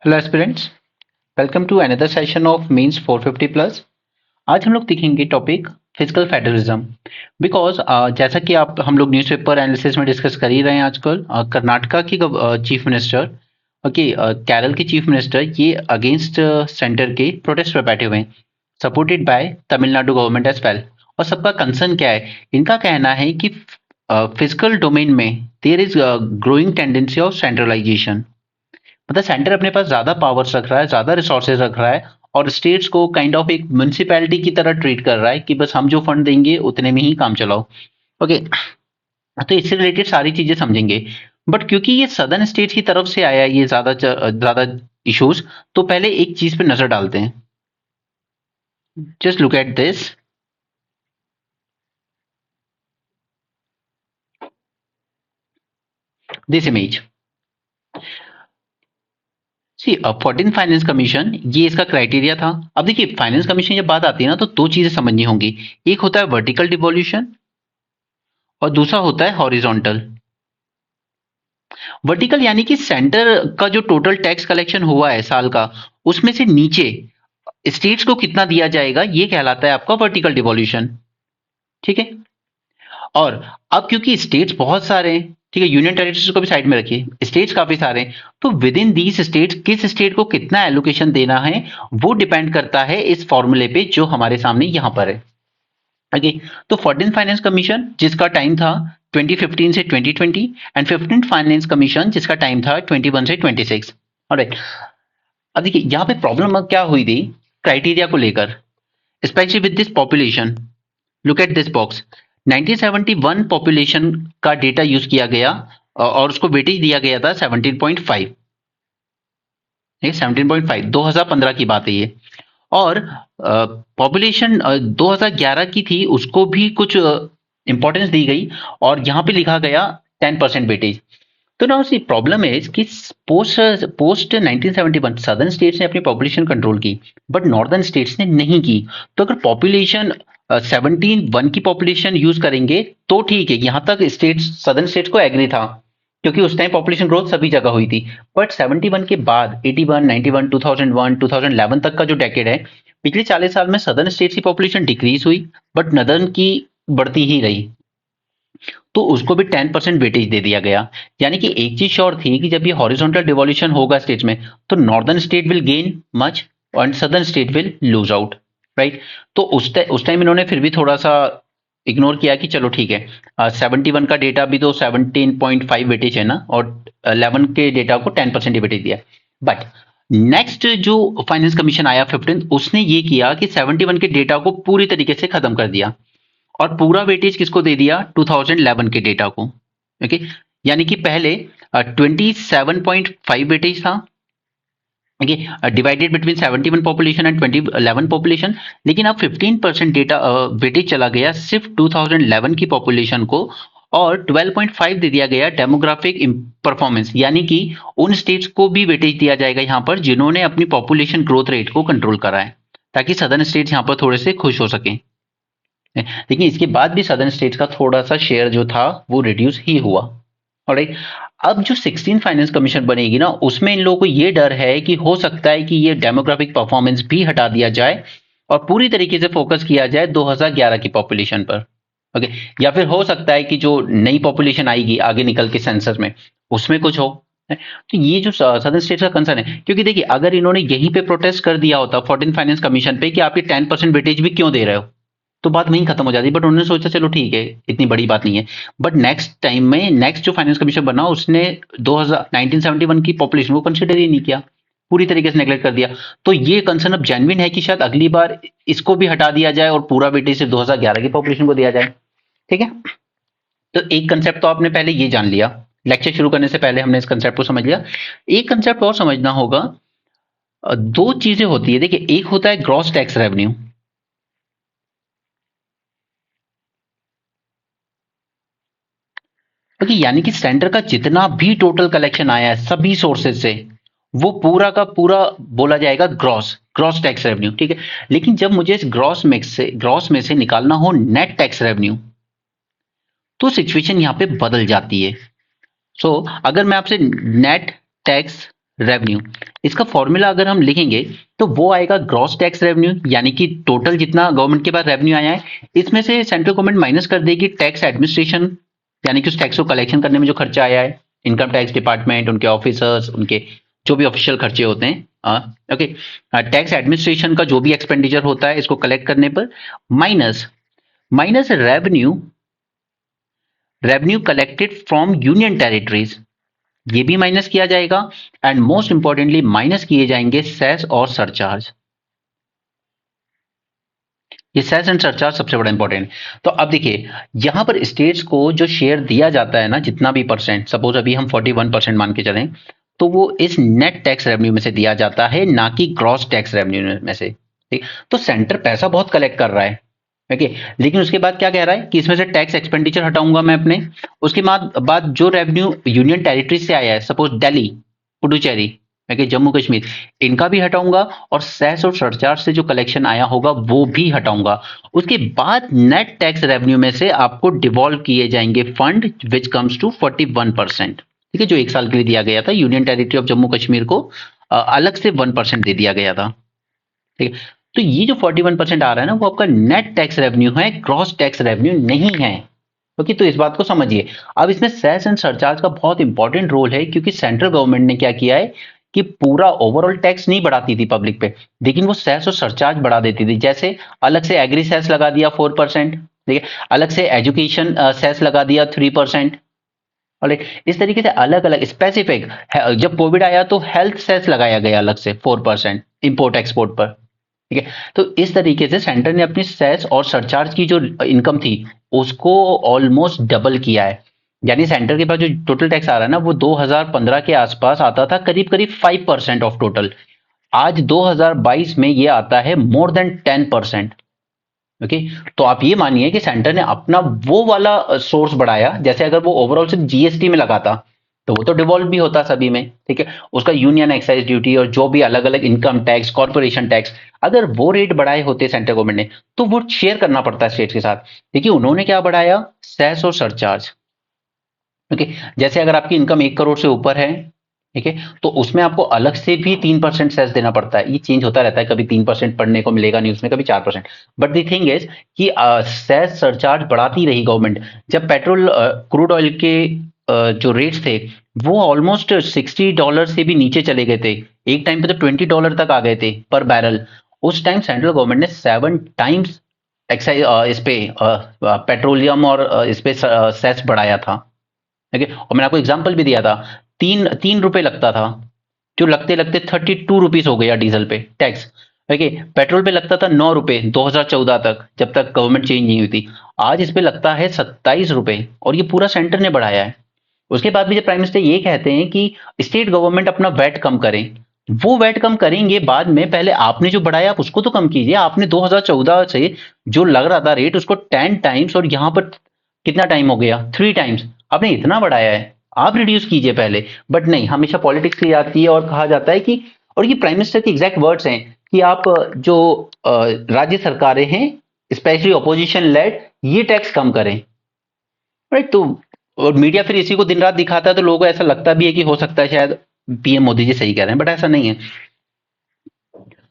Hello aspirants, welcome to another session of mains 450 plus. आज हम लोग देखेंगे टॉपिक फिजिकल फेडरलिज्म। बिकॉज जैसा कि आप हम लोग न्यूज़पेपर एनालिसिस में डिस्कस कर ही रहे हैं आजकल, कर्नाटका की चीफ मिनिस्टर, ओके, केरल के चीफ मिनिस्टर ये अगेंस्ट सेंटर के प्रोटेस्ट पर बैठे हुए हैं, supported by Tamil Nadu government as well. और सबका कंसर्न क्या है? इनका कहना है कि फिजिकल डोमेन में there is growing tendency of centralisation. मतलब सेंटर अपने पास ज्यादा पावर्स रख रहा है, ज्यादा रिसोर्सेज रख रहा है, और स्टेट्स को काइंड ऑफ एक म्युनिसिपैलिटी की तरह ट्रीट कर रहा है कि बस हम जो फंड देंगे उतने में ही काम चलाओ। ओके, तो इससे रिलेटेड सारी चीजें समझेंगे। बट क्योंकि ये सदर्न स्टेट्स की तरफ से आया है ये ज्यादा इश्यूज, तो पहले एक चीज पे नजर डालते हैं। Just look at this image. See 14 finance commission, ये इसका क्राइटेरिया था। अब देखिए, फाइनेंस कमीशन जब बात आती है ना, तो दो चीजें समझनी होंगी। एक होता है वर्टिकल डिवोल्यूशन और दूसरा होता है हॉरिजॉन्टल। वर्टिकल यानी कि सेंटर का जो टोटल टैक्स कलेक्शन हुआ है साल का, उसमें से नीचे स्टेट्स को कितना दिया जाएगा, ये कहलाता है आपका वर्टिकल डिवोल्यूशन। ठीक है। और अब क्योंकि स्टेट्स बहुत सारे हैं, ठीक है, यूनियन टेरिटरीज को भी साइड में रखिए, स्टेट्स काफी सारे हैं, तो विद इन दीज स्टेट्स किस स्टेट को कितना एलोकेशन देना है वो डिपेंड करता है इस फॉर्मूले पे जो हमारे सामने यहां पर है। ओके, तो 14 फाइनेंस कमीशन जिसका टाइम था 2015 से 2020, एंड 15 फाइनेंस कमीशन जिसका टाइम था 21 से 26। ऑलराइट, अब देखिए यहाँ पे प्रॉब्लम क्या हुई थी क्राइटेरिया को लेकर, specially with this population. Look at this box. 1971 population का डेटा यूज किया गया और उसको वेटेज दिया गया था 17.5। 17.5 2015 की बात है ये। और पॉपुलेशन 2011 की थी, उसको भी कुछ इंपॉर्टेंस दी गई और यहां पे लिखा गया 10% वेटेज। तो ना उसकी प्रॉब्लम है कि पोस्ट पोस्ट 1971 सदर्न स्टेट्स ने अपनी पॉपुलेशन कंट्रोल की, बट नॉर्दर्न स्टेट्स ने नहीं की। तो अगर पॉपुलेशन 17 की पॉपुलेशन यूज करेंगे तो ठीक है, यहां तक स्टेट्स सदर्न स्टेट्स को एग्री था, क्योंकि उस टाइम पॉपुलेशन ग्रोथ सभी जगह हुई थी। बट 71 के बाद 81, 91, 2001, 2011 तक का जो डेकेड है, पिछले 40 साल में सदर्न स्टेट्स की पॉपुलेशन डिक्रीज हुई, बट नदर्न की बढ़ती ही रही। तो उसको भी 10% वेटेज दे दिया गया। यानी कि एक चीज श्योर थी कि जब ये हॉरिजॉन्टल डिवोल्यूशन होगा स्टेट में, तो northern state will gain much और southern state will lose out, right. तो उस टाइम इन्होंने फिर भी थोड़ा सा इग्नोर किया कि चलो ठीक है, 71 का डेटा भी तो 17.5 वेटेज है ना, और 11 के डेटा को 10% वेटेज दिया। बट नेक्स्ट जो फाइनेंस कमीशन आया 15, उसने ये किया कि 71 के डेटा को पूरी तरीके से खत्म कर दिया और पूरा वेटेज किसको दे दिया? 2011 के डेटा को। ओके, यानी कि पहले 27.5 वेटेज था, okay, divided between 71 population and 2011 population. लेकिन अब 15% डेटा वेटेज चला गया सिर्फ 2011 की पॉपुलेशन को, और 12.5 दे दिया गया डेमोग्राफिक परफॉर्मेंस, यानी कि उन स्टेट्स को भी वेटेज दिया जाएगा यहां पर जिन्होंने अपनी पॉपुलेशन ग्रोथ रेट को कंट्रोल करा है, ताकि सदर्न स्टेट्स यहां पर थोड़े से खुश हो सकें। लेकिन इसके बाद भी सदर्न स्टेट्स का थोड़ा सा शेयर जो था वो रिड्यूस ही हुआ। ऑलराइट, अब जो 16 फाइनेंस कमीशन बनेगी ना, उसमें इन लोगों को ये डर है कि हो सकता है कि ये डेमोग्राफिक परफॉर्मेंस भी हटा दिया जाए और पूरी तरीके से फोकस किया जाए 2011 की पॉपुलेशन पर। ओके, या फिर हो सकता है कि जो नई पॉपुलेशन आएगी आगे निकल के सेंसस में, उसमें कुछ हो। तो ये जो सदर्न स्टेट्स का कंसर्न है, क्योंकि देखिए अगर इन्होंने यहीं पे प्रोटेस्ट कर दिया होता 14 फाइनेंस कमीशन पे कि आप ये 10% वेटेज भी क्यों दे रहे हो, तो बात वहीं खत्म हो जाती। बट उन्होंने सोचा चलो ठीक है, इतनी बड़ी बात नहीं है। बट नेक्स्ट टाइम में नेक्स्ट जो फाइनेंस कमीशन बना, उसने 2000 1971 की पॉपुलेशन को कंसिडर ही नहीं किया, पूरी तरीके से नेग्लेक्ट कर दिया। तो ये कंसर्न अब जेन्युइन है कि शायद अगली बार इसको भी हटा दिया जाए और पूरा वेटेज सिर्फ 2011 की पॉपुलेशन को दिया जाए। ठीक है, तो एक कंसेप्ट तो आपने पहले ये जान लिया, लेक्चर शुरू करने से पहले हमने इस कंसेप्ट को समझ लिया। एक कंसेप्ट और समझना होगा। दो चीजें होती है, देखिए, एक होता है ग्रॉस टैक्स रेवेन्यू। क्योंकि यानी कि सेंटर का जितना भी टोटल कलेक्शन आया है सभी सोर्सेज से, वो पूरा का पूरा बोला जाएगा ग्रॉस ग्रॉस टैक्स रेवेन्यू। ठीक है, लेकिन जब मुझे इस ग्रॉस में से निकालना हो नेट टैक्स रेवेन्यू, तो सिचुएशन यहां पे बदल जाती है। सो अगर मैं आपसे नेट टैक्स रेवेन्यू, इसका फॉर्मूला अगर हम लिखेंगे तो वो आएगा ग्रॉस टैक्स रेवेन्यू, यानी कि टोटल जितना गवर्नमेंट के पास रेवेन्यू आया है इसमें से सेंट्रल गवर्नमेंट माइनस कर देगी टैक्स एडमिनिस्ट्रेशन, यानी कि उस टैक्स को कलेक्शन करने में जो खर्चा आया है, इनकम टैक्स डिपार्टमेंट, उनके ऑफिसर्स, उनके जो भी ऑफिशियल खर्चे होते हैं, ओके, टैक्स एडमिनिस्ट्रेशन का जो भी एक्सपेंडिचर होता है इसको कलेक्ट करने पर, minus minus revenue, revenue collected from union territories, ये भी माइनस किया जाएगा, एंड मोस्ट इंपॉर्टेंटली माइनस किए जाएंगे सेस और सरचार्ज। ये सेस एंड सरचार्ज सबसे बड़ा इंपॉर्टेंट है। तो अब देखिए यहां पर स्टेट्स को जो शेयर दिया जाता है ना, जितना भी परसेंट, सपोज अभी हम 41% मान के चलें, तो वो इस नेट टैक्स रेवेन्यू में से दिया जाता है, ना कि ग्रॉस टैक्स रेवेन्यू में से। ठीक, तो सेंटर पैसा बहुत कलेक्ट कर रहा है, ओके, लेकिन उसके बाद क्या कह रहा है कि इसमें से टैक्स एक्सपेंडिचर हटाऊंगा मैं अपने, उसके बाद जो रेवेन्यू यूनियन टेरिटरी से आया है, सपोज दिल्ली, पुडुचेरी, ओके, जम्मू कश्मीर, इनका भी हटाऊंगा, और सेस और सरचार्ज से जो कलेक्शन आया होगा वो भी हटाऊंगा। उसके बाद नेट टैक्स रेवेन्यू में से आपको डिवॉल्व किए जाएंगे फंड विच कम्स टू 41%, ठीक है, जो एक साल के लिए दिया गया था union territory of Jammu Kashmir को, अलग से 1% दे दिया गया था। ठीक है, तो ये जो 41% आ रहा है ना, वो आपका नेट टैक्स रेवेन्यू है, ग्रॉस टैक्स रेवेन्यू नहीं है। ओके, तो इस बात को समझिए। अब इसमें सेस एंड सरचार्ज का बहुत इंपॉर्टेंट रोल है, क्योंकि सेंट्रल गवर्नमेंट ने क्या किया है कि पूरा ओवरऑल टैक्स नहीं बढ़ाती थी पब्लिक पे, लेकिन वो सेस और सरचार्ज बढ़ा देती थी। जैसे अलग से एग्री सेस लगा दिया 4%, ठीक है, अलग से एजुकेशन सेस लगा दिया 3%, और इस तरीके से अलग अलग स्पेसिफिक, जब कोविड आया तो हेल्थ सेस लगाया गया अलग से 4% इंपोर्ट एक्सपोर्ट पर। ठीक है, तो इस तरीके से सेंटर ने अपनी सेस और सरचार्ज की जो इनकम थी उसको ऑलमोस्ट डबल किया है। यानी सेंटर के पास जो टोटल टैक्स आ रहा है ना, वो 2015 के आसपास आता था करीब करीब 5% ऑफ टोटल, आज 2022 में ये आता है मोर देन 10%। ओके, तो आप ये मानिए कि सेंटर ने अपना वो वाला सोर्स बढ़ाया। जैसे अगर वो ओवरऑल सिर्फ जीएसटी में लगाता तो वो तो डिवॉल्व भी होता सभी में, ठीक है, उसका यूनियन एक्साइज ड्यूटी और जो भी अलग अलग इनकम टैक्स, कॉर्पोरेशन टैक्स, अगर वो रेट बढ़ाए होते सेंट्रल गवर्नमेंट ने तो वो शेयर करना पड़ता है स्टेट के साथ। देखिए उन्होंने क्या बढ़ाया, सेस और सरचार्ज। ओके, जैसे अगर आपकी इनकम 1 करोड़ से ऊपर है, ठीक है, तो उसमें आपको अलग से भी 3% सेस देना पड़ता है। ये चेंज होता रहता है, कभी 3% पढ़ने को मिलेगा न्यूज में, कभी 4%। बट द थिंग इज कि सेस सरचार्ज बढ़ाती रही गवर्नमेंट। जब पेट्रोल क्रूड ऑयल के जो रेट्स थे वो ऑलमोस्ट $60 से भी नीचे चले गए थे, एक टाइम पे तो $20 तक आ गए थे पर बैरल। उस टाइम सेंट्रल गवर्नमेंट ने 7 टाइम्स एक्साइज इस पे पेट्रोलियम और इस पे सेस बढ़ाया था। ठीक है, और मैंने आपको एग्जांपल भी दिया था, 3 रुपए लगता था, जो लगते लगते 32 रुपीज हो गया डीजल पे टैक्स। ओके, पेट्रोल पे लगता था 9 रुपए 2014 तक, जब तक गवर्नमेंट चेंज नहीं हुई थी। आज इस पे लगता है 27 रुपए, और ये पूरा सेंटर ने बढ़ाया है। उसके बाद भी जब प्राइम मिनिस्टर ये कहते हैं कि स्टेट गवर्नमेंट अपना वैट कम करें, वो वैट कम करेंगे बाद में, पहले आपने जो बढ़ाया आप उसको तो कम कीजिए। आपने 2014 से जो लग रहा था रेट उसको 10 टाइम्स, और यहाँ पर कितना टाइम हो गया, 3 टाइम्स, आपने इतना बढ़ाया है, आप रिड्यूस कीजिए पहले। बट नहीं, हमेशा पॉलिटिक्स ही आती है और कहा जाता है कि, और ये प्राइम मिनिस्टर के एग्जैक्ट वर्ड्स हैं कि आप जो राज्य सरकारें हैं स्पेशली ऑपोजिशन लेड, ये टैक्स कम करें। राइट, तो और मीडिया फिर इसी को दिन रात दिखाता है, तो लोगों को ऐसा लगता भी है कि हो सकता है शायद पीएम मोदी जी सही कह रहे हैं, बट ऐसा नहीं है।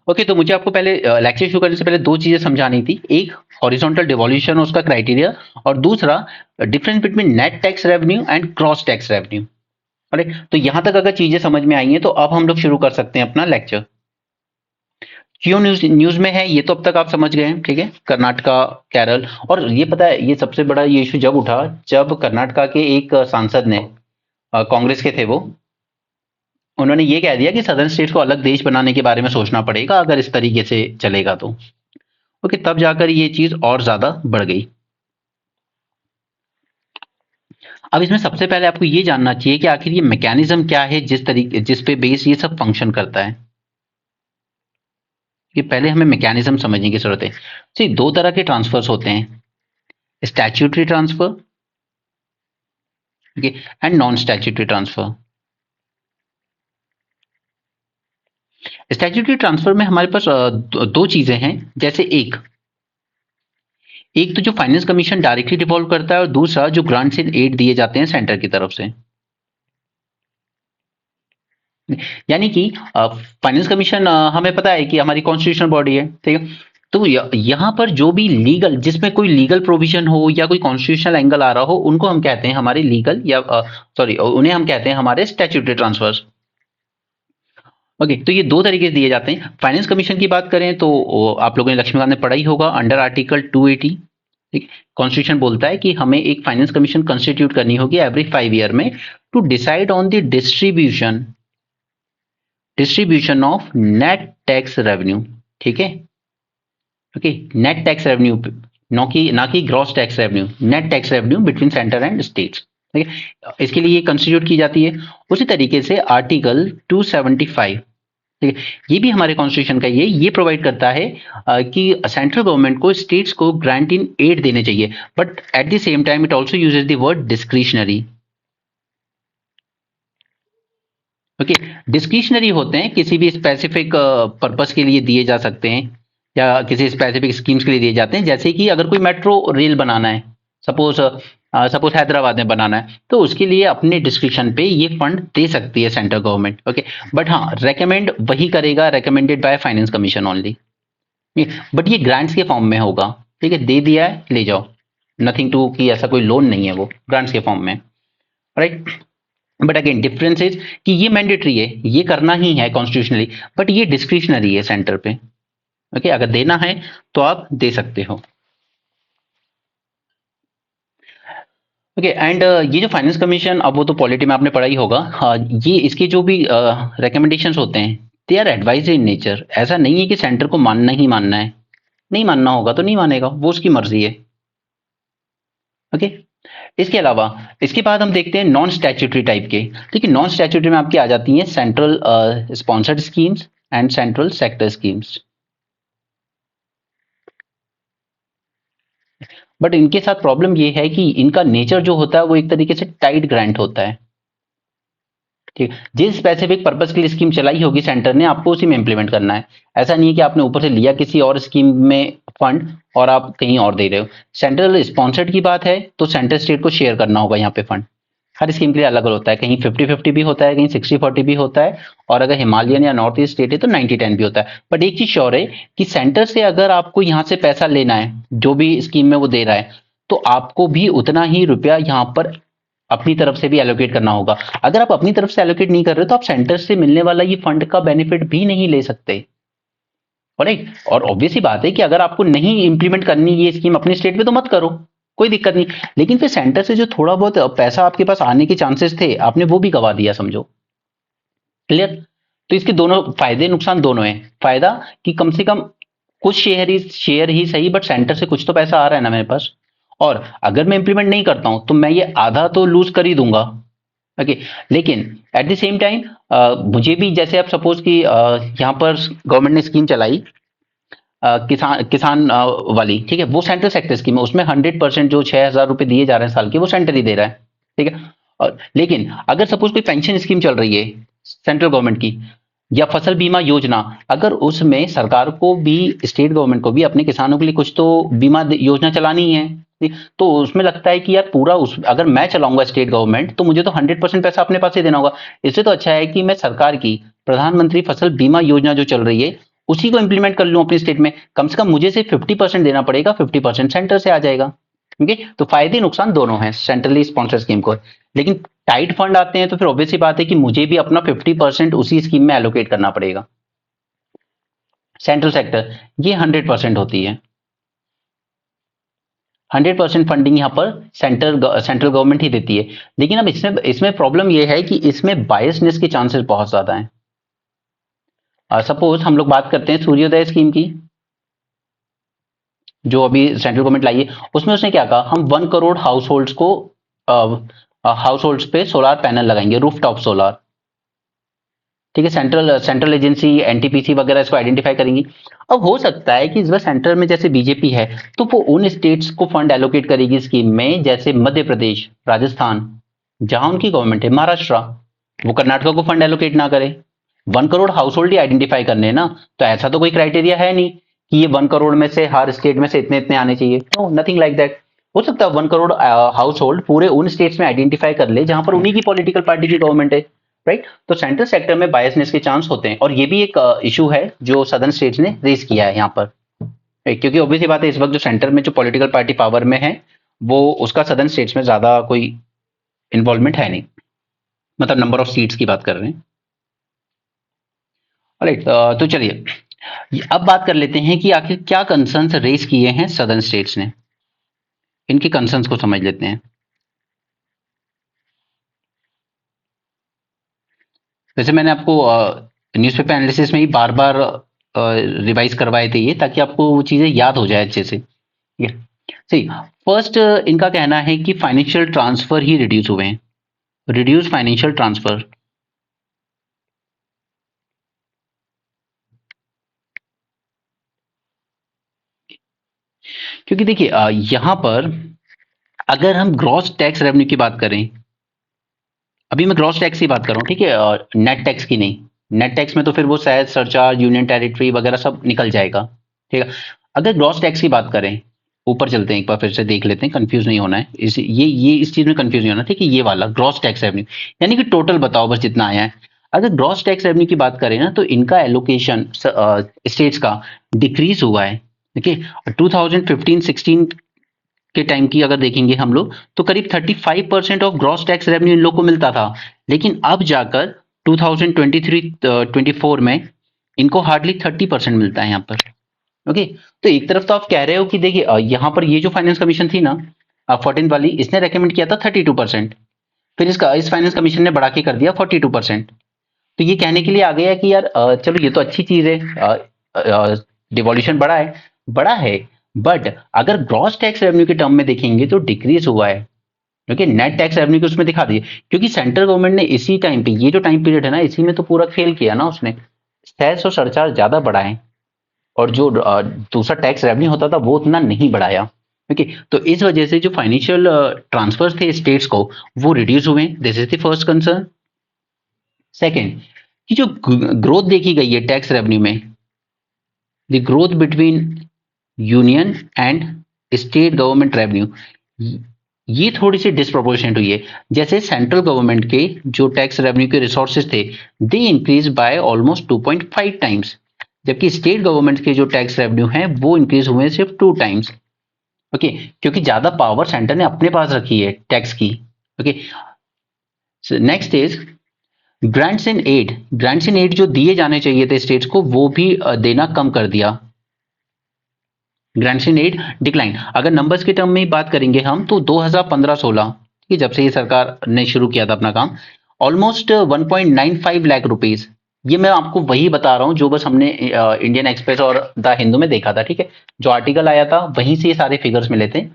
ओके, तो मुझे आपको पहले लेक्चर शुरू करने से पहले दो चीजें समझानी थी, एक हॉरिजॉन्टल डिवोल्यूशन उसका क्राइटेरिया, और दूसरा difference between net tax revenue and gross tax revenue. Right, तो यहां तक अगर चीजें समझ में आई हैं तो अब हम लोग शुरू कर सकते हैं अपना लेक्चर। क्यों न्यूज न्यूज में है ये तो अब तक आप समझ गए हैं, ठीक है, कर्नाटका, केरल। और ये पता है, ये सबसे बड़ा ये इशू जब उठा जब कर्नाटका के एक सांसद ने, कांग्रेस के थे वो, उन्होंने ये कह दिया कि सदर्न स्टेट्स को अलग देश बनाने के बारे में सोचना पड़ेगा अगर इस तरीके से चलेगा तो। ओके, तब जाकर ये चीज और ज्यादा बढ़ गई। अब इसमें सबसे पहले आपको ये जानना चाहिए कि आखिर ये मैकेनिज्म क्या है जिस तरीके, जिस पे बेस ये सब फंक्शन करता है। कि पहले हमें मैकेनिज्म समझने की जरूरत है। सी, दो तरह के ट्रांसफर्स होते हैं, स्टैट्यूटरी ट्रांसफर, ठीक है, and non statutory transfer. Statutory transfer में हमारे पास दो चीजें हैं। जैसे एक एक तो जो फाइनेंस कमीशन डायरेक्टली डिवॉल्व करता है, और दूसरा जो ग्रांट्स एंड एड दिए जाते हैं सेंटर की तरफ से। यानी कि फाइनेंस कमीशन हमें पता है कि हमारी कॉन्स्टिट्यूशनल बॉडी है, ठीक है। तो यहाँ पर जो भी लीगल, जिसमें कोई लीगल प्रोविजन हो या कोई कॉन्स्टिट्यूशनल एंगल आ रहा हो, उनको हम कहते हैं हमारे लीगल या सॉरी उन्हें हम कहते हैं हमारे स्टैट्यूटरी ट्रांसफर्स। ओके, तो ये दो तरीके से दिए जाते हैं। फाइनेंस कमीशन की बात करें तो आप लोगों ने लक्ष्मीकांत ने पढ़ा ही होगा, अंडर आर्टिकल 280, ठीक। कॉन्स्टिट्यूशन बोलता है कि हमें एक फाइनेंस कमीशन कंस्टिट्यूट करनी होगी एवरी 5 ईयर में to decide on the distribution of net tax revenue, ठीक है। ओके, नेट टैक्स रेवेन्यू, ना कि gross tax revenue, net tax revenue between centre and states, ठीक है। इसके लिए कंस्टिट्यूट की जाती है। उसी तरीके से आर्टिकल 275, ठीक है, ये भी हमारे कॉन्स्टिट्यूशन का ये प्रोवाइड करता है कि सेंट्रल गवर्नमेंट को स्टेट्स को ग्रांट इन एड देने चाहिए, but at the same time it also uses the word discretionary. Okay, discretionary होते हैं, किसी भी स्पेसिफिक पर्पस के लिए दिए जा सकते हैं या किसी स्पेसिफिक स्कीम्स के लिए दिए जाते हैं। जैसे कि अगर कोई मेट्रो रेल बनाना है, सपोज सपोज हैदराबाद में बनाना है, तो उसके लिए अपने डिस्क्रिप्शन पे ये फंड दे सकती है सेंट्रल गवर्नमेंट। ओके, बट हाँ, रेकमेंड वही करेगा, recommended by finance commission only, but ये ग्रांट्स के फॉर्म में होगा, ठीक है। दे दिया है, ले जाओ, नथिंग टू कि ऐसा कोई लोन नहीं है, वो ग्रांट्स के फॉर्म में, right. But again difference is कि ये मैंडेटरी है, ये करना ही है कॉन्स्टिट्यूशनली, बट ये डिस्क्रिशनरी है सेंटर पे। ओके, अगर देना है तो आप दे सकते हो। ओके, एंड ये जो फाइनेंस कमीशन, अब वो तो पॉलिटी में आपने पढ़ा ही होगा, ये इसके जो भी रिकमेंडेशंस होते हैं, they are advisory in nature. ऐसा नहीं है कि सेंटर को मानना ही मानना है, नहीं मानना होगा तो नहीं मानेगा, वो उसकी मर्जी है। ओके, इसके अलावा इसके बाद हम देखते हैं नॉन स्टैट्यूटरी टाइप के। ठीक है, नॉन स्टैट्यूटरी में आपकी आ जाती हैं central sponsored schemes and central sector schemes. But इनके साथ प्रॉब्लम ये है कि इनका नेचर जो होता है वो एक तरीके से टाइट ग्रांट होता है। ठीक, जिस स्पेसिफिक पर्पस के लिए स्कीम चलाई होगी सेंटर ने, आपको उसी में इंप्लीमेंट करना है। ऐसा नहीं है कि आपने ऊपर से लिया किसी और स्कीम में फंड और आप कहीं और दे रहे हो। सेंट्रल स्पॉन्सर्ड की बात है तो सेंट्रल स्टेट को शेयर करना होगा यहाँ पे फंड। हर स्कीम के लिए अलग अलग होता है, कहीं 50-50 भी होता है, कहीं 60-40 भी होता है, और अगर हिमालयन या नॉर्थ ईस्ट स्टेट है तो 90-10 भी होता है। बट एक चीज श्योर है कि सेंटर से अगर आपको यहाँ से पैसा लेना है, जो भी स्कीम में वो दे रहा है, तो आपको भी उतना ही रुपया यहाँ पर अपनी तरफ से भी एलोकेट करना होगा। अगर आप अपनी तरफ से एलोकेट नहीं कर रहे तो आप सेंटर से मिलने वाला ये फंड का बेनिफिट भी नहीं ले सकते। राइट, और ऑब्वियस ही बात है कि अगर आपको नहीं इंप्लीमेंट करनी ये स्कीम अपने स्टेट में तो मत करो, कोई दिक्कत नहीं। लेकिन फिर सेंटर से जो थोड़ा बहुत पैसा आपके पास आने के चांसेस थे, आपने वो भी गवा दिया समझो। क्लियर? तो इसके दोनों फायदे नुकसान दोनों हैं। फायदा कि कम से कम कुछ शेयर ही सही, बट सेंटर से कुछ तो पैसा आ रहा है ना मेरे पास, और अगर मैं इंप्लीमेंट नहीं करता हूं तो मैं ये आधा तो लूज कर ही दूंगा। ओके, लेकिन एट द सेम टाइम मुझे भी, जैसे आप सपोज कि यहाँ पर गवर्नमेंट ने स्कीम चलाई किसान किसान वाली, ठीक है, वो सेंट्रल सेक्टर स्कीम है, उसमें 100% जो 6,000 रुपए दिए जा रहे हैं साल के, वो सेंटर ही दे रहा है, ठीक है। और लेकिन अगर सपोज कोई पेंशन स्कीम चल रही है सेंट्रल गवर्नमेंट की, या फसल बीमा योजना, अगर उसमें सरकार को भी, स्टेट गवर्नमेंट को भी अपने किसानों के लिए कुछ तो बीमा योजना चलानी है, ठीक? तो उसमें लगता है कि यार पूरा उस, अगर मैं चलाऊंगा स्टेट गवर्नमेंट तो मुझे तो 100% पैसा अपने पास ही देना होगा। इससे तो अच्छा है कि मैं सरकार की प्रधानमंत्री फसल बीमा योजना जो चल रही है उसी को इंप्लीमेंट कर लूं अपने स्टेट में। कम से कम मुझे सिर्फ 50% देना पड़ेगा, 50% सेंटर से आ जाएगा। ओके, तो फायदे नुकसान दोनों हैं सेंट्रली स्पॉन्सर्ड स्कीम को। लेकिन टाइट फंड आते हैं तो फिर ऑब्वियस सी बात है कि मुझे भी अपना 50% उसी स्कीम में एलोकेट करना पड़ेगा। सेंट्रल सेक्टर ये 100% होती है, 100% फंडिंग यहाँ पर सेंट्रल गवर्नमेंट ही देती है। लेकिन अब इसमें इसमें प्रॉब्लम यह है कि इसमें बायसनेस के चांसेस बहुत ज्यादा हैं। सपोज हम लोग बात करते हैं सूर्योदय स्कीम की, जो अभी सेंट्रल गवर्नमेंट लाई है, उसमें उसने क्या कहा, हम 1 करोड़ हाउस होल्ड्स को हाउस होल्ड्स पे सोलार पैनल लगाएंगे, रूफ टॉप सोलार। ठीक है, सेंट्रल सेंट्रल एजेंसी एनटीपीसी वगैरह इसको आइडेंटिफाई करेंगी। अब हो सकता है कि इस बार सेंटर में जैसे बीजेपी है तो वो उन स्टेट्स को फंड एलोकेट करेगी स्कीम में, जैसे मध्य प्रदेश, राजस्थान, जहां उनकी गवर्नमेंट है, महाराष्ट्र, वो कर्नाटका को फंड एलोकेट ना करे। 1 करोड़ हाउस होल्ड ही आइडेंटिफाई करने हैं ना, तो ऐसा तो कोई क्राइटेरिया है नहीं कि ये 1 करोड़ में से हर स्टेट में से इतने इतने आने चाहिए, नो, नथिंग लाइक दैट। हो सकता है 1 करोड़ हाउस होल्ड पूरे उन स्टेट्स में आइडेंटिफाई कर ले जहां पर उन्हीं की पॉलिटिकल पार्टी की गवर्नमेंट है, राइट। तो सेंट्रल सेक्टर में बायसनेस के चांस होते हैं, और ये भी एक इशू है जो सदर्न स्टेट्स ने रेज किया है यहाँ पर, right? क्योंकि ऑब्वियसली बात है, इस वक्त जो सेंटर में जो पॉलिटिकल पार्टी पावर में है वो उसका सदर्न स्टेट्स में ज्यादा कोई इन्वॉल्वमेंट है नहीं, मतलब नंबर ऑफ सीट्स की बात कर रहे हैं। राइट, तो चलिए अब बात कर लेते हैं कि आखिर क्या कंसर्न्स रेज किए हैं सदर्न स्टेट्स ने, इनके कंसर्न्स को समझ लेते हैं। वैसे मैंने आपको न्यूज़पेपर एनालिसिस में ही बार बार रिवाइज करवाए थे ये, ताकि आपको वो चीजें याद हो जाए अच्छे से। ठीक है, सही। फर्स्ट इनका कहना है कि फाइनेंशियल ट्रांसफर ही रिड्यूस हुए हैं, रिड्यूस फाइनेंशियल ट्रांसफर। क्योंकि देखिए यहां पर अगर हम ग्रॉस टैक्स रेवेन्यू की बात करें, अभी मैं ग्रॉस टैक्स की बात कर रहा हूँ, ठीक है, और नेट टैक्स की नहीं। नेट टैक्स में तो फिर वो शायद सरचार्ज, यूनियन टेरिटरी वगैरह सब निकल जाएगा। ठीक है, अगर ग्रॉस टैक्स की बात करें, ऊपर चलते हैं एक बार फिर से देख लेते हैं, कंफ्यूज नहीं होना है ये इस चीज में कंफ्यूज नहीं होना। ठीक है, ये वाला ग्रॉस टैक्स रेवेन्यू यानी कि टोटल बताओ बस जितना आया है। अगर ग्रॉस टैक्स रेवेन्यू की बात करें ना, तो इनका एलोकेशन स्टेट्स का डिक्रीज हुआ है। देखिए 2015-16 के टाइम की अगर देखेंगे हम लोग, तो करीब 35% of gross tax revenue in लोग को मिलता था, लेकिन अब जाकर 2023-24 में इनको हार्डली 30% मिलता है यहाँ पर। ओके, तो एक तरफ तो आप कह रहे हो कि देखिए यहाँ पर ये जो फाइनेंस कमीशन थी ना 14 वाली, इसने रेकमेंड किया था 32%, फिर इस फाइनेंस कमीशन ने बढ़ा के कर दिया 42%। तो ये कहने के लिए आ गया कि यार चलो ये तो अच्छी चीज है, डिवॉल्यूशन बड़ा है, बट अगर ग्रॉस टैक्स रेवेन्यू के टर्म में देखेंगे तो डिक्रीज हुआ है। ओके, नेट टैक्स रेवेन्यू को उसमें दिखा दिए, क्योंकि सेंट्रल गवर्नमेंट ने इसी टाइम पे, ये जो टाइम पीरियड है ना, इसी में तो पूरा खेल किया ना उसने, सेस और सरचार्ज ज्यादा बढ़ाए, और जो दूसरा टैक्स रेवेन्यू होता था वो उतना नहीं बढ़ाया। ओके, तो इस वजह से जो फाइनेंशियल ट्रांसफर थे स्टेट्स को, वो रिड्यूस हुए। This is the first concern. Second, कि जो ग्रोथ देखी गई है टैक्स रेवेन्यू में, the growth between union and state government revenue, ये थोड़ी सी डिस्प्रोपोर्शनेट हुई है। जैसे सेंट्रल गवर्नमेंट के जो टैक्स रेवेन्यू के रिसोर्सेज थे, they increase by almost 2.5 times, जबकि स्टेट गवर्नमेंट के जो टैक्स रेवेन्यू हैं वो इंक्रीज हुए सिर्फ 2 टाइम्स। ओके, क्योंकि ज्यादा पावर सेंटर ने अपने पास रखी है टैक्स की। Okay, next is grants in aid जो दिए जाने चाहिए थे स्टेट्स को, वो भी देना कम कर दिया। Grants in add decline. अगर नंबर्स के टर्म में बात करेंगे हम, तो 2015-16 की जब से ये सरकार ने शुरू किया था अपना काम, ऑलमोस्ट 1.95 लाख रुपीज। ये मैं आपको वही बता रहा हूं जो बस हमने इंडियन एक्सप्रेस और द हिंदू में देखा था। ठीक है, जो आर्टिकल आया था वहीं से ये सारे फिगर्स मिले थे।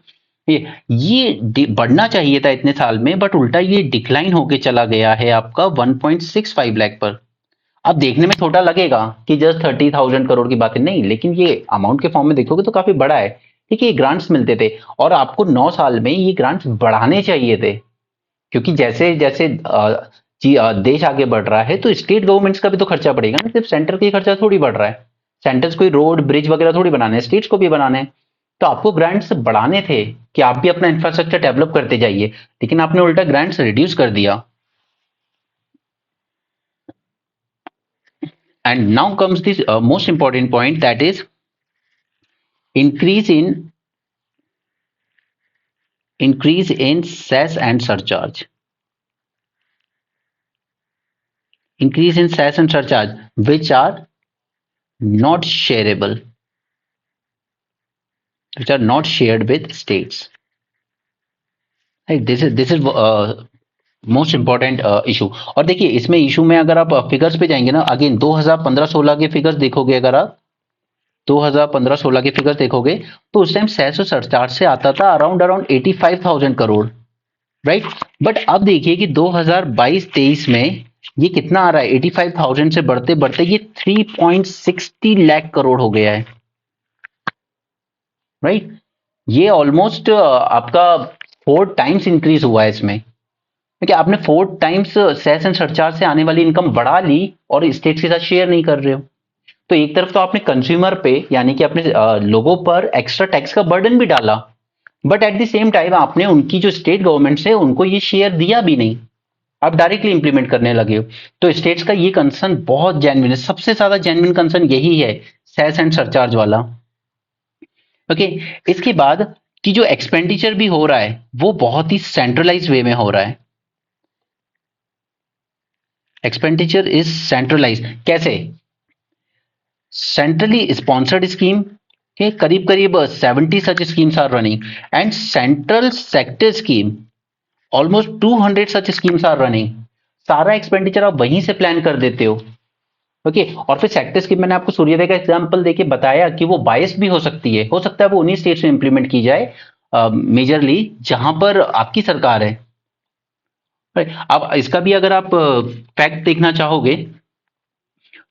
ये बढ़ना चाहिए था इतने साल में, बट उल्टा ये डिक्लाइन होके चला गया है आपका 1.65 लाख पर। अब देखने में छोटा लगेगा कि जस्ट 30,000 करोड़ की बात है, नहीं, लेकिन ये अमाउंट के फॉर्म में देखोगे तो काफी बड़ा है। ठीक है, ये ग्रांट्स मिलते थे, और आपको 9 साल में ये ग्रांट्स बढ़ाने चाहिए थे, क्योंकि जैसे जैसे देश आगे बढ़ रहा है तो स्टेट गवर्नमेंट्स का भी तो खर्चा बढ़ेगा ना, सिर्फ सेंटर का खर्चा थोड़ी बढ़ रहा है। सेंटर्स कोई रोड ब्रिज वगैरह थोड़ी बनाने हैं, स्टेट्स को भी बनाने हैं। तो आपको ग्रांट्स बढ़ाने थे कि आप भी अपना इंफ्रास्ट्रक्चर डेवलप करते जाइए, लेकिन आपने उल्टा ग्रांट्स रिड्यूस कर दिया। And now comes this most important point, that is increase in cess and surcharge. Increase in cess and surcharge which are not shareable, which are not shared with states. Right? This is most important issue. और देखिए इसमें issue में अगर आप figures पे जाएंगे ना, again 2015-16 के फिगर्स देखोगे, अगर आप 2015-16 के फिगर्स देखोगे, तो उस टाइम सेस और सरचार्ज से आता था अराउंड 85,000 करोड़, राइट। बट अब देखिए कि 2022-23 में ये कितना आ रहा है, 85,000 से बढ़ते बढ़ते ये 3.60 लाख करोड़ हो गया है, राइट। ये ऑलमोस्ट आपका 4 टाइम्स इंक्रीज हुआ है इसमें। देखिए आपने 4 टाइम्स सेस एंड सरचार्ज से आने वाली इनकम बढ़ा ली, और स्टेट के साथ शेयर नहीं कर रहे हो। तो एक तरफ तो आपने कंज्यूमर पे, यानी कि अपने लोगों पर एक्स्ट्रा टैक्स का बर्डन भी डाला, but at the same time आपने उनकी जो स्टेट गवर्नमेंट है उनको ये शेयर दिया भी नहीं। आप डायरेक्टली इंप्लीमेंट करने लगे हो। तो स्टेट्स का ये कंसर्न बहुत जेन्युइन है, सबसे ज्यादा जेन्युइन कंसर्न यही है, सेस एंड सरचार्ज वाला। ओके, इसके बाद कि जो एक्सपेंडिचर भी हो रहा है वो बहुत ही सेंट्रलाइज वे में हो रहा है। एक्सपेंडिचर इज सेंट्रलाइज कैसे? सेंट्रली स्पॉन्सर्ड स्कीम के करीब करीब 70 such schemes are running and central sector scheme almost 200 such schemes are running। सारा एक्सपेंडिचर आप वहीं से प्लान कर देते हो। ओके, और फिर सेक्टर स्कीम मैंने आपको सूर्योदय का एग्जांपल देके बताया कि वो बायस भी हो सकती है, हो सकता है वो उन्हीं स्टेट्स में इंप्लीमेंट की जाए मेजरली जहां पर आपकी सरकार है। अब इसका भी अगर आप फैक्ट देखना चाहोगे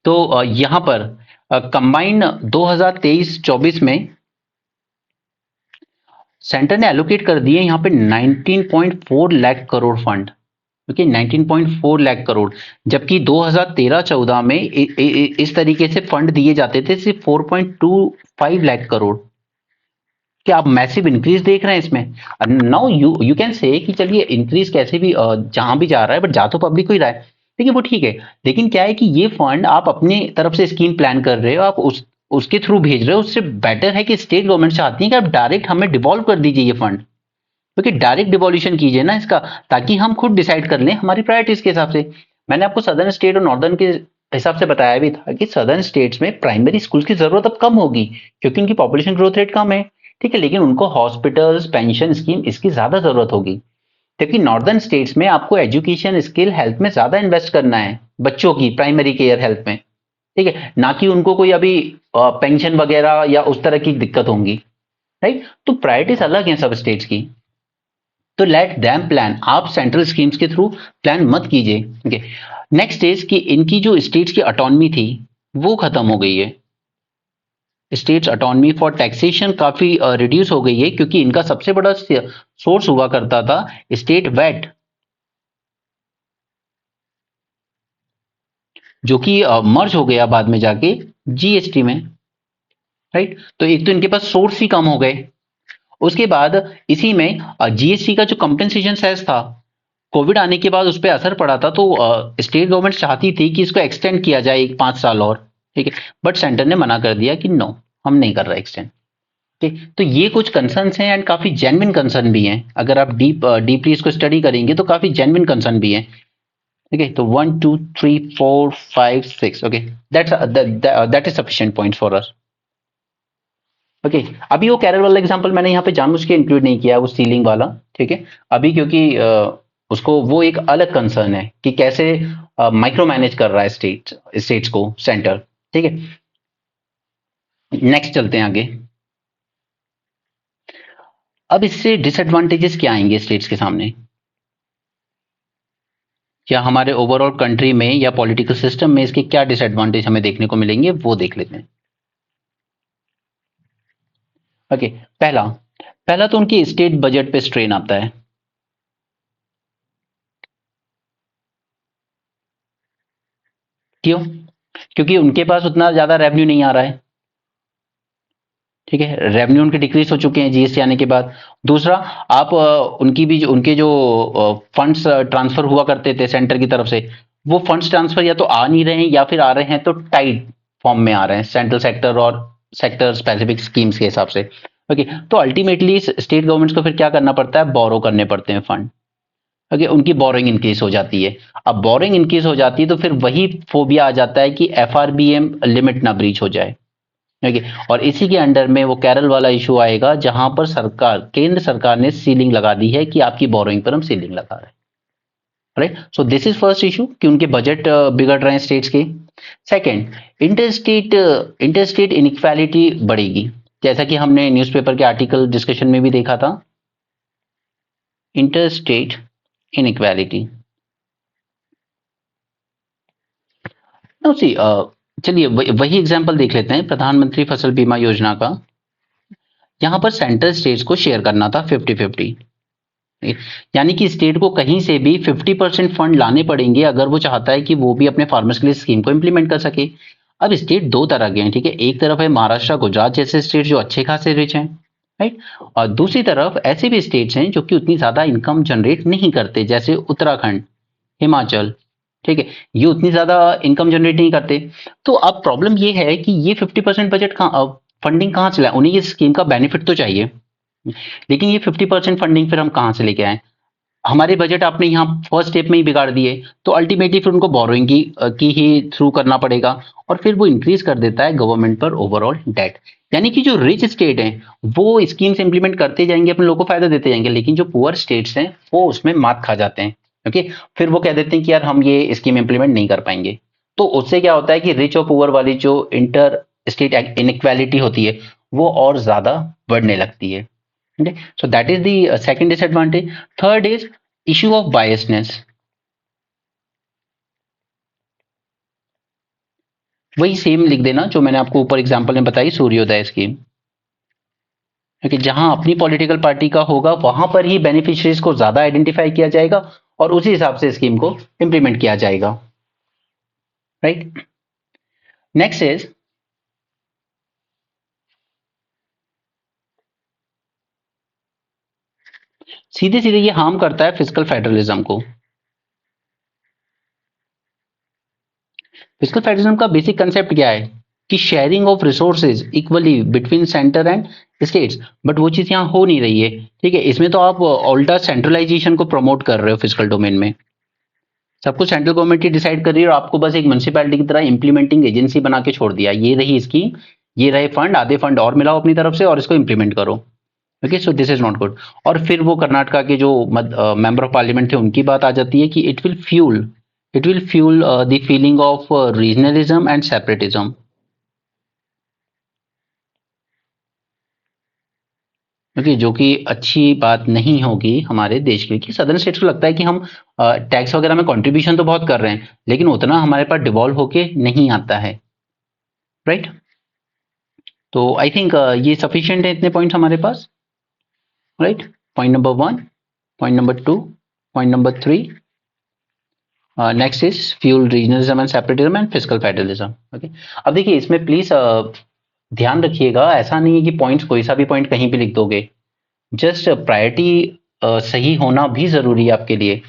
तो यहां पर कंबाइंड 2023-24 में सेंटर ने एलोकेट कर दिए यहाँ पे 19.4 लाख करोड़ फंड। ओके, 19.4 लाख करोड़, जबकि 2013-14 में इस तरीके से फंड दिए जाते थे सिर्फ 4.25 लाख करोड़। क्या आप मैसिव इंक्रीज देख रहे हैं इसमें? नाउ यू कैन से कि चलिए इंक्रीज कैसे भी जहां भी जा रहा है, बट जा तो पब्लिक को ही रहा है, देखिए वो ठीक है। लेकिन क्या है कि ये फंड आप अपनी तरफ से स्कीम प्लान कर रहे हो, आप उसके थ्रू भेज रहे हो, उससे बेटर है कि स्टेट गवर्नमेंट चाहती है कि आप डायरेक्ट हमें डिवॉल्व कर दीजिए ये फंड। क्योंकि डायरेक्ट डिवोल्यूशन कीजिए ना इसका, ताकि हम खुद डिसाइड कर लें हमारी प्रायोरिटीज के हिसाब से। मैंने आपको सदर्न स्टेट और नॉर्दर्न के हिसाब से बताया भी था कि सदर्न स्टेट्स में प्राइमरी स्कूल की जरूरत अब कम होगी क्योंकि उनकी पॉपुलेशन ग्रोथ रेट कम है, ठीक है, लेकिन उनको हॉस्पिटल्स, पेंशन स्कीम इसकी ज्यादा जरूरत होगी। जबकि नॉर्दर्न स्टेट्स में आपको एजुकेशन, स्किल, हेल्थ में ज्यादा इन्वेस्ट करना है, बच्चों की प्राइमरी केयर हेल्थ में, ठीक है, ना कि उनको कोई अभी पेंशन वगैरह या उस तरह की दिक्कत होंगी। राइट, तो प्रायोरिटीज अलग हैं सब स्टेट्स की। तो लेट देम प्लान, आप सेंट्रल स्कीम्स के थ्रू प्लान मत कीजिए। ओके, नेक्स्ट इज कि इनकी जो स्टेट्स की ऑटोनॉमी थी वो खत्म हो गई है। स्टेट्स ऑटोनॉमी फॉर टैक्सेशन काफी रिड्यूस हो गई है क्योंकि इनका सबसे बड़ा सोर्स हुआ करता था स्टेट वैट, जो कि मर्ज हो गया बाद में जाके जीएसटी में। राइट, तो एक तो इनके पास सोर्स ही कम हो गए, उसके बाद इसी में जीएसटी का जो कंपनसेशन सेस था, कोविड आने के बाद उस पर असर पड़ा था, तो स्टेट गवर्नमेंट चाहती थी कि इसको एक्सटेंड किया जाए एक 5 साल और, ठीक है, बट सेंटर ने मना कर दिया कि नो, हम नहीं कर रहे एक्सटेंड। ठीक, तो ये कुछ कंसर्न्स हैं एंड काफी जेन्युइन कंसर्न भी हैं, अगर आप डीपली इसको स्टडी करेंगे तो काफी जेन्युइन कंसर्न भी हैं। ठीक है, तो 1 2 3 4 5 6, okay, that is sufficient point for us. Okay, अभी वो केरल वाला एग्जांपल मैंने यहाँ पे जानबूझ के इंक्लूड नहीं किया, वो सीलिंग वाला, ठीक है, अभी क्योंकि उसको वो एक अलग कंसर्न है कि कैसे माइक्रो मैनेज कर रहा है स्टेट्स को सेंटर। ठीक है, नेक्स्ट चलते हैं आगे। अब इससे डिसएडवांटेजेस क्या आएंगे स्टेट्स के सामने, या हमारे ओवरऑल कंट्री में या पॉलिटिकल सिस्टम में इसके क्या डिसएडवांटेज हमें देखने को मिलेंगे, वो देख लेते हैं। ओके, पहला पहला तो उनकी स्टेट बजट पे स्ट्रेन आता है। क्यों? क्योंकि उनके पास उतना ज्यादा रेवेन्यू नहीं आ रहा है। ठीक है, रेवेन्यू उनके डिक्रीज हो चुके हैं जीएसटी आने के बाद। दूसरा, आप उनकी भी उनके जो फंड्स ट्रांसफर हुआ करते थे सेंटर की तरफ से, वो फंड्स ट्रांसफर या तो आ नहीं रहे हैं या फिर आ रहे हैं तो टाइट फॉर्म में आ रहे हैं सेंट्रल सेक्टर और सेक्टर स्पेसिफिक स्कीम्स के हिसाब से। ओके, तो अल्टीमेटली स्टेट गवर्नमेंट्स को फिर क्या करना पड़ता है, बोरो करने पड़ते हैं फंड। ओके, उनकी बोरोइंग इंक्रीज हो जाती है। अब बोरोइंग इंक्रीज हो जाती है तो फिर वही फोबिया आ जाता है कि एफआरबीएम लिमिट ना ब्रीच हो जाए। ओके, और इसी के अंडर में वो केरल वाला इशू आएगा जहां पर सरकार, केंद्र सरकार ने सीलिंग लगा दी है कि आपकी बोरोइंग पर हम सीलिंग लगा रहे हैं। Right, so this is first issue कि उनके बजट बिगड़ रहे हैं स्टेट्स के। सेकंड, इंटरस्टेट इनइक्वालिटी बढ़ेगी, जैसा कि हमने न्यूज़पेपर के आर्टिकल डिस्कशन में भी देखा था। इंटरस्टेट इनइक्वालिटी, नो सी, चलिए वही एग्जांपल देख लेते हैं प्रधानमंत्री फसल बीमा योजना का। यहां पर सेंट्रल स्टेट्स को शेयर करना था 50-50, यानी कि स्टेट को कहीं से भी 50% फंड लाने पड़ेंगे अगर वो चाहता है कि वो भी अपने फार्मर्स के लिए स्कीम को इंप्लीमेंट कर सके। अब स्टेट दो तरह के हैं, ठीक है, एक तरफ है महाराष्ट्र, गुजरात जैसे स्टेट जो अच्छे खासे रिच हैं, राइट, और दूसरी तरफ ऐसे भी स्टेट्स हैं जो कि उतनी ज्यादा इनकम जनरेट नहीं करते, जैसे उत्तराखंड, हिमाचल, ठीक है, ये उतनी ज़्यादा इनकम जनरेट नहीं करते। तो अब प्रॉब्लम ये है कि ये 50% बजट कहाँ फंडिंग कहाँ से लाएँ? उन्हें ये स्कीम का बेनिफिट तो चाहिए, लेकिन ये 50% फंडिंग फिर हम कहाँ से लेके आएँ? हमारे बजट आपने यहाँ फर्स्ट स्टेप में ही बिगाड़ दिए, तो अल्टीमेटली फिर उनको बोरोइंग की ही थ्रू करना पड़ेगा और फिर वो इंक्रीज कर देता है गवर्नमेंट पर ओवरऑल डेट। यानी कि जो रिच स्टेट हैं वो स्कीम्स इंप्लीमेंट करते जाएंगे, अपने लोगों को फायदा देते जाएंगे, लेकिन जो पुअर स्टेट्स हैं वो उसमें मात खा जाते हैं। ओके, फिर वो कह देते हैं कि यार हम ये स्कीम इंप्लीमेंट नहीं कर पाएंगे। तो उससे क्या होता है कि रिच और पुअर वाली जो इंटर स्टेट इनइक्वालिटी होती है वो और ज्यादा बढ़ने लगती है। Okay, so that is the second disadvantage. Third is issue of biasness. वही सेम लिख देना जो मैंने आपको ऊपर एग्जांपल में बताई, सूर्योदय स्कीम। क्योंकि जहां अपनी पॉलिटिकल पार्टी का होगा वहां पर ही बेनिफिशियरीज को ज्यादा आइडेंटिफाई किया जाएगा और उसी हिसाब से स्कीम को इंप्लीमेंट किया जाएगा। राइट, नेक्स्ट इज सीधे सीधे ये हार्म करता है फिजिकल फेडरलिज्म को। फिजिकल फेडरलिज्म का बेसिक कंसेप्ट क्या है कि sharing of resources equally between centre and states, but वो चीज यहाँ हो नहीं रही है। ठीक है, इसमें तो आप ऑल्टा सेंट्रलाइजेशन को प्रमोट कर रहे हो फिजिकल डोमेन में। सब कुछ सेंट्रल गवर्नमेंट ही डिसाइड कर रही है और आपको बस एक म्यूनसिपैलिटी की तरह इंप्लीमेंटिंग एजेंसी बना के छोड़ दिया, ये रही स्कीम, ये रहे फंड, आधे फंड और मिलाओ अपनी तरफ से और इसको इंप्लीमेंट करो। Okay, so this is not good. और फिर वो कर्नाटका के जो मेंबर ऑफ पार्लियामेंट थे उनकी बात आ जाती है कि it will fuel the feeling of regionalism and separatism. Okay, जो कि अच्छी बात नहीं होगी हमारे देश के लिए कि सदर्न स्टेट्स को लगता है कि हम टैक्स वगैरह में कंट्रीब्यूशन तो बहुत कर रहे हैं लेकिन उतना हमारे पास डिवॉल्व होके नहीं आता है। राइट, तो आई थिंक ये सफिशिएंट है इतने पॉइंट्स हमारे पास। Right, point number 1, point number 2, point number 3, next is fuel regionalism and separatism and physical federalism. Okay, अब देखिए इसमें प्लीज ध्यान रखिएगा, ऐसा नहीं है कि पॉइंट्स कोई सा भी पॉइंट कहीं भी लिख दोगे, जस्ट प्रायोरिटी सही होना भी जरूरी है आपके लिए।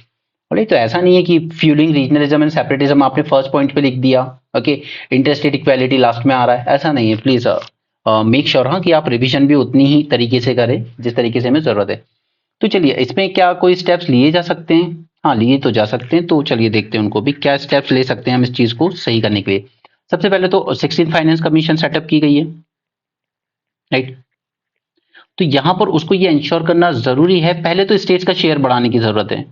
तो ऐसा नहीं है कि फ्यूलिंग रीजनलिज्म एंड सेपरेटिज्म आपने फर्स्ट पॉइंट पे लिख दिया, ओके, इंटरस्टेट इक्वालिटी लास्ट में आ रहा है, ऐसा नहीं है। प्लीज मेक श्योर हाँ कि आप रिवीजन भी उतनी ही तरीके से करें जिस तरीके से हमें जरूरत है। तो चलिए इसमें क्या कोई स्टेप्स लिए जा सकते हैं? हाँ, लिए तो जा सकते हैं, तो चलिए देखते हैं उनको भी, क्या स्टेप्स ले सकते हैं हम इस चीज को सही करने के लिए। सबसे पहले तो 16 फाइनेंस कमीशन सेटअप की गई है। राइट, तो यहां पर उसको ये इंश्योर करना जरूरी है, पहले तो स्टेट्स का शेयर बढ़ाने की जरूरत है।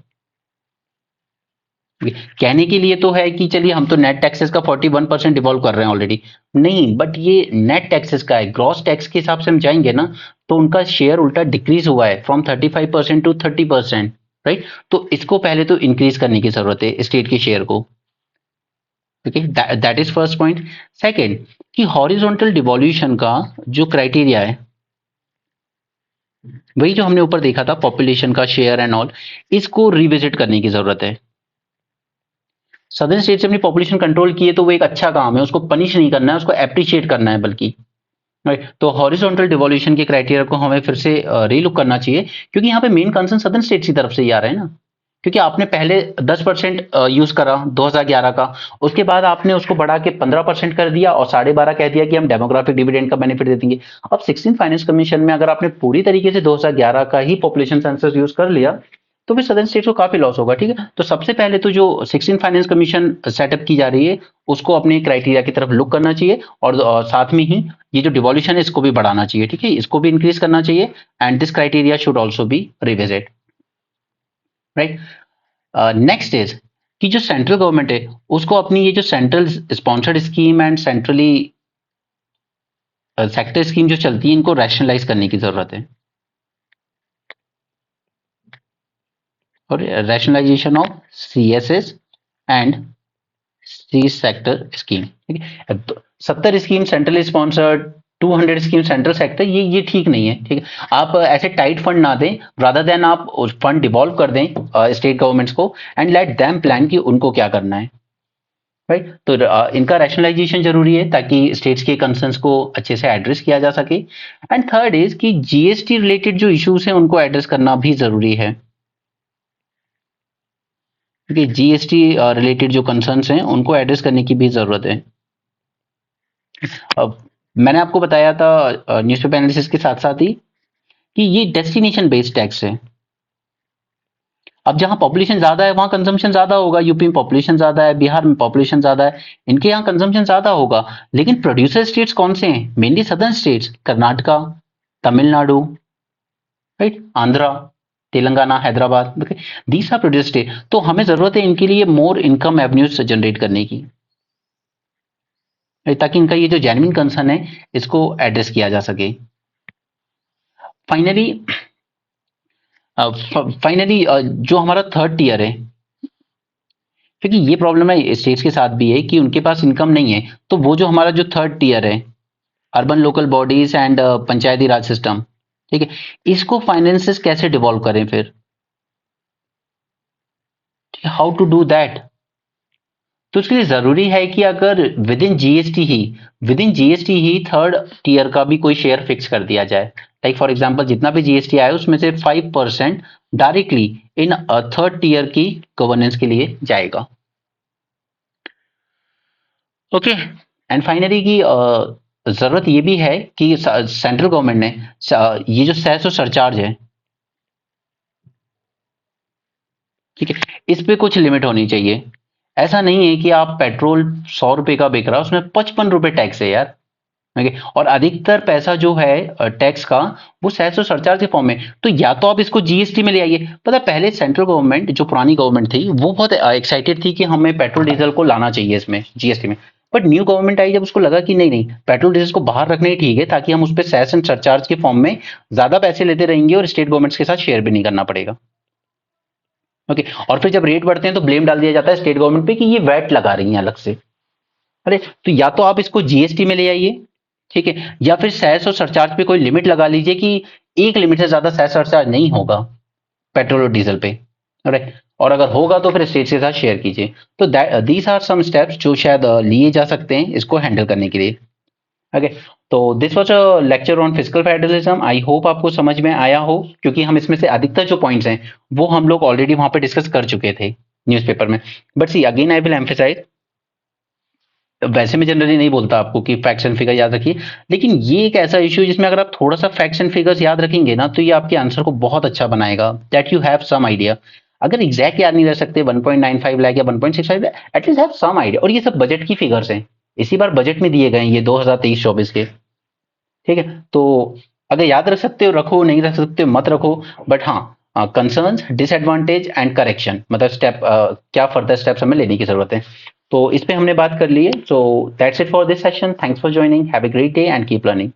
कहने के लिए तो है कि चलिए हम तो नेट टैक्सेस का 41% डिवॉल्व कर रहे हैं ऑलरेडी, नहीं, बट ये नेट टैक्सेस का है, ग्रॉस टैक्स के हिसाब से हम जाएंगे ना तो उनका शेयर उल्टा डिक्रीज हुआ है फ्रॉम 35% टू 30%। राइट, तो इसको पहले तो इंक्रीज करने की जरूरत है स्टेट के शेयर को। Okay, that is first point. Second, कि हॉरिजॉन्टल डिवॉल्यूशन का जो क्राइटेरिया है वही जो हमने ऊपर देखा था पॉपुलेशन का शेयर एंड ऑल, इसको रिविजिट करने की जरूरत है। सदर्न स्टेट से अपनी पॉपुलेशन कंट्रोल की है तो वो एक अच्छा काम है, उसको पनिश नहीं करना है, उसको एप्रिशिएट करना है बल्कि। राइट, तो हॉरिजॉन्टल डिवोल्यूशन के क्राइटेरिया को हमें फिर से रीलुक करना चाहिए, क्योंकि यहाँ पे मेन कंसर्न सदर्न स्टेट्स की तरफ से ही आ रहा है ना। क्योंकि आपने पहले 10% यूज करा 2011 का, उसके बाद आपने उसको बढ़ा के 15% कर दिया और 12.5 कह दिया कि हम डेमोग्राफिक डिविडेंड का बेनिफिट दे देंगे। अब 16 फाइनेंस कमीशन में अगर आपने पूरी तरीके से 2011 का ही पॉपुलेशन सेंसस यूज कर लिया तो फिर सदर्न स्टेट्स को काफी लॉस होगा। ठीक है, तो सबसे पहले तो जो 16 फाइनेंस कमीशन सेटअप की जा रही है उसको अपने क्राइटेरिया की तरफ लुक करना चाहिए और साथ में ही ये जो डिवोल्यूशन है इसको भी बढ़ाना चाहिए। ठीक है, इसको भी इंक्रीज करना चाहिए and this criteria should also be revisit. Right, next is कि जो सेंट्रल गवर्नमेंट है उसको अपनी ये जो central sponsored scheme and centrally sector scheme जो चलती है इनको रैशनलाइज करने की जरूरत है, और rationalisation of CSS and C sector scheme. ठीक है, 70 scheme centrally sponsored, 200 scheme central sector, ये ठीक नहीं है। ठीक है, आप ऐसे टाइट फंड ना दें, रादर देन आप फंड डिवॉल्व कर दें स्टेट गवर्नमेंट्स को एंड लेट देम प्लान कि उनको क्या करना है। राइट, तो इनका रैशनलाइजेशन जरूरी है ताकि स्टेट्स के कंसर्न्स को अच्छे से एड्रेस किया जा सके। एंड थर्ड इज कि GST रिलेटेड जो इश्यूज हैं उनको एड्रेस करना भी जरूरी है। क्योंकि जीएसटी रिलेटेड जो कंसर्न्स हैं उनको एड्रेस करने की भी ज़रूरत है। अब मैंने आपको बताया था न्यूज़पेपर एनालिसिस के साथ-साथ ही कि ये डेस्टिनेशन बेस्ड टैक्स है। अब जहाँ पॉपुलेशन ज़्यादा है वहाँ कंजम्पशन ज़्यादा होगा, यूपी में पॉपुलेशन ज़्यादा है, बिहार में पॉपुलेशन ज़्यादा है, इनके यहाँ कंजम्पशन ज़्यादा होगा। लेकिन प्रोड्यूसर स्टेट्स कौन से हैं? Mainly southern states, Karnataka, Tamil Nadu, right, Andhra, Telangana, Hyderabad, okay, these are producer state. तो हमें ज़रूरत है इनके लिए मोर इनकम एवेन्यूज जनरेट करने की, ताकि इनका ये जो जेन्युइन कंसर्न है इसको एड्रेस किया जा सके। फाइनली जो हमारा थर्ड टीयर है, क्योंकि ये प्रॉब्लम है स्टेट्स के साथ भी है कि उनके पास इनकम नहीं है, तो वो जो हमारा जो थर्ड टीयर है, urban local bodies and Panchayati Raj system, ठीक है, इसको फाइनेंसेस कैसे डिवॉल्व करें फिर, हाउ टू डू दैट? तो उसके लिए जरूरी है कि अगर विद इन जीएसटी ही थर्ड टीयर का भी कोई शेयर फिक्स कर दिया जाए। लाइक फॉर एग्जांपल जितना भी जीएसटी आया उसमें से 5% डायरेक्टली इन थर्ड टीयर की गवर्नेंस के लिए जाएगा। ओके, एंड फाइनली की जरूरत ये भी है कि सेंट्रल गवर्नमेंट ने ये जो सेस और सरचार्ज है, ठीक है, इस पे कुछ लिमिट होनी चाहिए। ऐसा नहीं है कि आप पेट्रोल 100 रुपए का बिक रहा है उसमें 55 रुपए टैक्स है यार। ओके, और अधिकतर पैसा जो है टैक्स का वो सेस और सरचार्ज के फॉर्म में, तो या तो आप इसको जीएसटी में ले आइए। पता है पहले सेंट्रल गवर्नमेंट जो पुरानी गवर्नमेंट थी वो बहुत एक्साइटेड थी कि हमें पेट्रोल डीजल को लाना चाहिए इसमें जीएसटी में, बट न्यू गवर्नमेंट आई जब उसको लगा कि नहीं नहीं, पेट्रोल डीजल को बाहर रखना ही ठीक है, ताकि हम उस पर सेस एंड सरचार्ज के फॉर्म में ज्यादा पैसे लेते रहेंगे और स्टेट गवर्नमेंट्स के साथ शेयर भी नहीं करना पड़ेगा। ओके, और फिर जब रेट बढ़ते हैं तो ब्लेम डाल दिया जाता है स्टेट गवर्नमेंट पे कि ये वैट लगा रही है अलग से। अरे तो या तो आप इसको जीएसटी में ले आइए, ठीक है, या फिर सेस और सरचार्ज पे कोई लिमिट लगा लीजिए कि एक लिमिट से ज्यादा सेस सरचार्ज नहीं होगा पेट्रोल और डीजल पे। राइट, और अगर होगा तो फिर स्टेट के साथ शेयर कीजिए। तो दीज आर सम स्टेप्स जो शायद लिए जा सकते हैं इसको हैंडल करने के लिए। ओके, तो this was a lecture on physical federalism. I hope आपको समझ में आया हो, क्योंकि हम इसमें से अधिकतर जो पॉइंट्स हैं वो हम लोग ऑलरेडी वहां पे डिस्कस कर चुके थे न्यूज़पेपर में। But see again I will emphasise, वैसे मैं जनरली नहीं बोलता आपको कि फैक्ट्स एंड फिगर याद रखिए, लेकिन ये एक ऐसा इशू है जिसमें अगर आप थोड़ा सा फैक्ट्स एंड फिगर्स याद रखेंगे ना तो ये आपके आंसर को बहुत अच्छा बनाएगा, that you have some idea. अगर एग्जैक्ट याद नहीं रह सकते 1.95 लाख या 1.65 lakh, at least have some idea. और ये सब बजट की फिगर्स हैं, इसी बार बजट में दिए गए हैं ये 2023-24 के, ठीक है। तो अगर याद रख सकते हो रखो, नहीं रख सकते हो मत रखो, बट हाँ कंसर्न्स, डिसएडवांटेज एंड करेक्शन, मतलब स्टेप क्या फर्दर स्टेप्स हमें लेने की जरूरत है, तो इस पे हमने बात कर ली है। So that's it for this session, thanks for joining, have a great day and keep learning.